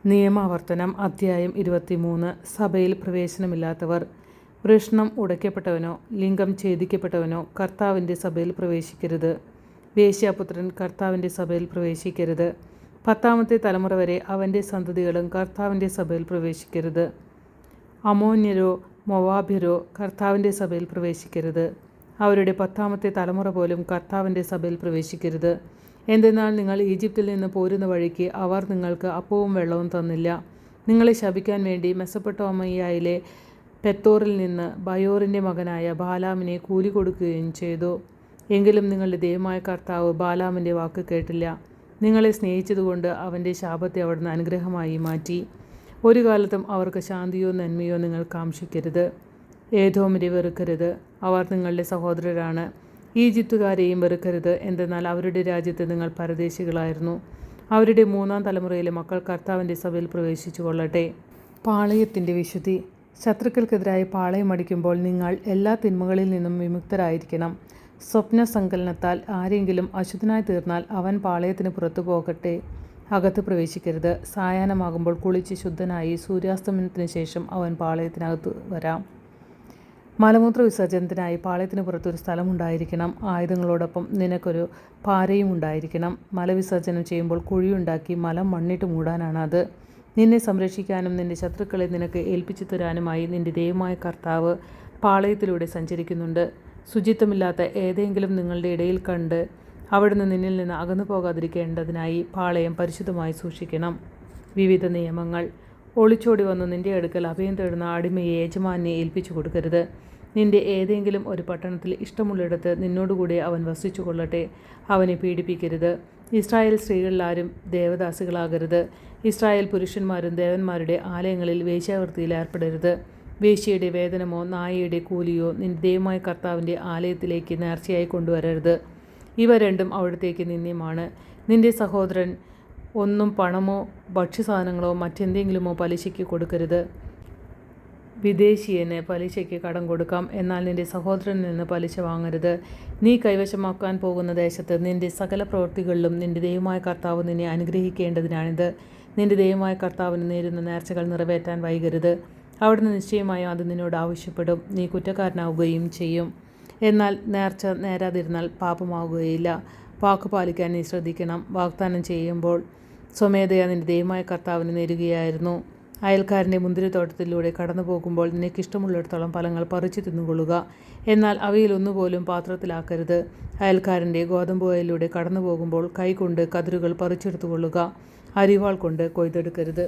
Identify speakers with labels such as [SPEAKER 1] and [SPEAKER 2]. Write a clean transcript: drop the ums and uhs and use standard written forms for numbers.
[SPEAKER 1] നിയമാവർത്തനം അധ്യായം 23. സഭയിൽ പ്രവേശനമില്ലാത്തവർ. വൃഷണം ഉടയ്ക്കപ്പെട്ടവനോ ലിംഗം ഛേദിക്കപ്പെട്ടവനോ കർത്താവിൻ്റെ സഭയിൽ പ്രവേശിക്കരുത്. വേശ്യാപുത്രൻ കർത്താവിൻ്റെ സഭയിൽ പ്രവേശിക്കരുത്. 10ാമത്തെ തലമുറ വരെ അവൻ്റെ സന്തതികളും കർത്താവിൻ്റെ സഭയിൽ പ്രവേശിക്കരുത്. അമോന്യരോ മൊവാബ്യരോ കർത്താവിൻ്റെ സഭയിൽ പ്രവേശിക്കരുത്. അവരുടെ 10ാമത്തെ തലമുറ പോലും കർത്താവിൻ്റെ സഭയിൽ പ്രവേശിക്കരുത്. എന്തെന്നാൽ നിങ്ങൾ ഈജിപ്തിൽ നിന്ന് പോരുന്ന വഴിക്ക് അവർ നിങ്ങൾക്ക് അപ്പവും വെള്ളവും തന്നില്ല. നിങ്ങളെ ശപിക്കാൻ വേണ്ടി മെസൊപ്പൊട്ടാമിയയിലെ പെത്തോറിൽ നിന്ന് ബയോറിൻ്റെ മകനായ ബാലാമിനെ കൂലി കൊടുക്കുകയും ചെയ്തു. എങ്കിലും നിങ്ങളുടെ ദൈവമായ കർത്താവ് ബാലാമിൻ്റെ വാക്ക് കേട്ടില്ല. നിങ്ങളെ സ്നേഹിച്ചതുകൊണ്ട് അവൻ്റെ ശാപത്തെ അവിടുന്ന് അനുഗ്രഹമായി മാറ്റി. ഒരു കാലത്തും അവർക്ക് ശാന്തിയോ നന്മയോ നിങ്ങൾ കാംക്ഷിക്കരുത്. ഏദോമിനെ വെറുക്കരുത്, അവർ നിങ്ങളുടെ സഹോദരരാണ്. ഈജിപ്തുകാരെയും വെറുക്കരുത്, എന്തെന്നാൽ അവരുടെ രാജ്യത്ത് നിങ്ങൾ പരദേശികളായിരുന്നു. അവരുടെ 3ാം തലമുറയിലെ മക്കൾ കർത്താവിൻ്റെ സഭയിൽ പ്രവേശിച്ചു കൊള്ളട്ടെ. പാളയത്തിൻ്റെ വിശുദ്ധി. ശത്രുക്കൾക്കെതിരായി പാളയമടിക്കുമ്പോൾ നിങ്ങൾ എല്ലാ തിന്മകളിൽ നിന്നും വിമുക്തരായിരിക്കണം. സ്വപ്നസങ്കലനത്താൽ ആരെങ്കിലും അശുദ്ധനായി തീർന്നാൽ അവൻ പാളയത്തിന് പുറത്തു പോകട്ടെ, അകത്ത് പ്രവേശിക്കരുത്. സായാഹ്നമാകുമ്പോൾ കുളിച്ച് ശുദ്ധനായി സൂര്യാസ്തമനത്തിന് ശേഷം അവൻ പാളയത്തിനകത്ത് വരാം. മലമൂത്ര വിസർജനത്തിനായി പാളയത്തിന് പുറത്തൊരു സ്ഥലമുണ്ടായിരിക്കണം. ആയുധങ്ങളോടൊപ്പം നിനക്കൊരു പാരയും ഉണ്ടായിരിക്കണം. മലവിസർജനം ചെയ്യുമ്പോൾ കുഴിയുണ്ടാക്കി മലം മണ്ണിട്ട് മൂടാനാണ് അത്. നിന്നെ സംരക്ഷിക്കാനും നിന്റെ ശത്രുക്കളെ നിനക്ക് ഏൽപ്പിച്ചു തരാനുമായി നിന്റെ ദൈവമായ കർത്താവ് പാളയത്തിലൂടെ സഞ്ചരിക്കുന്നുണ്ട്. ശുചിത്വമില്ലാത്ത ഏതെങ്കിലും നിങ്ങളുടെ ഇടയിൽ കണ്ട് അവിടുന്ന് നിന്നിൽ നിന്ന് അകന്നു പോകാതിരിക്കേണ്ടതിനായി പാളയം പരിശുദ്ധമായി സൂക്ഷിക്കണം. വിവിധ നിയമങ്ങൾ. ഒളിച്ചോടി വന്ന് നിന്റെ അടുക്കൽ അഭയം തേടുന്ന അടിമയെ യജമാനെ ഏൽപ്പിച്ചു കൊടുക്കരുത്. നിന്റെ ഏതെങ്കിലും ഒരു പട്ടണത്തിൽ ഇഷ്ടമുള്ളിടത്ത് നിന്നോടുകൂടി അവൻ വസിച്ചു കൊള്ളട്ടെ. അവനെ പീഡിപ്പിക്കരുത്. ഇസ്രായേൽ സ്ത്രീകളിലാരും ദേവദാസികളാകരുത്. ഇസ്രായേൽ പുരുഷന്മാരും ദേവന്മാരുടെ ആലയങ്ങളിൽ വേശ്യാവൃത്തിയിൽ ഏർപ്പെടരുത്. വേശ്യയുടെ വേതനമോ നായയുടെ കൂലിയോ നിന്റെ ദൈവമായ കർത്താവിൻ്റെ ആലയത്തിലേക്ക് നേർച്ചയായി കൊണ്ടുവരരുത്. ഇവ രണ്ടും അവിടത്തേക്ക് നിന്ദ്യമാണ്. നിന്റെ സഹോദരൻ ഒന്നും പണമോ ഭക്ഷ്യസാധനങ്ങളോ മറ്റെന്തെങ്കിലുമോ പലിശയ്ക്ക് കൊടുക്കരുത്. വിദേശീയന് പലിശയ്ക്ക് കടം കൊടുക്കാം, എന്നാൽ നിന്റെ സഹോദരനിൽ നിന്ന് പലിശ വാങ്ങരുത്. നീ കൈവശമാക്കാൻ പോകുന്ന ദേശത്ത് നിന്റെ സകല പ്രവൃത്തികളിലും നിന്റെ ദൈവമായ കർത്താവ് നിന്നെ അനുഗ്രഹിക്കേണ്ടതിനാണിത്. നിന്റെ ദൈവമായ കർത്താവിന് നേരുന്ന നേർച്ചകൾ നിറവേറ്റാൻ വൈകരുത്. അവിടുന്ന് നിശ്ചയമായും അത് നിന്നോട് ആവശ്യപ്പെടും. നീ കുറ്റക്കാരനാവുകയും ചെയ്യും. എന്നാൽ നേർച്ച നേരാതിരുന്നാൽ പാപമാവുകയില്ല. വാക്ക് പാലിക്കാൻ നീ ശ്രദ്ധിക്കണം. വാഗ്ദാനം ചെയ്യുമ്പോൾ സ്വമേധയാ നിന്റെ ദൈവമായ കർത്താവിന് നേരുകയായിരുന്നു. അയൽക്കാരൻ്റെ മുന്തിരിത്തോട്ടത്തിലൂടെ കടന്നു പോകുമ്പോൾ നിനക്കിഷ്ടമുള്ളിടത്തോളം ഫലങ്ങൾ പറിച്ചു തിന്നുകൊള്ളുക. എന്നാൽ അവയിലൊന്നുപോലും പാത്രത്തിലാക്കരുത്. അയൽക്കാരൻ്റെ ഗോതമ്പ് വയലിലൂടെ കടന്നു പോകുമ്പോൾ കൈകൊണ്ട് കതിരുകൾ പറിച്ചെടുത്തുകൊള്ളുക. അരിവാൾ കൊണ്ട് കൊയ്തെടുക്കരുത്.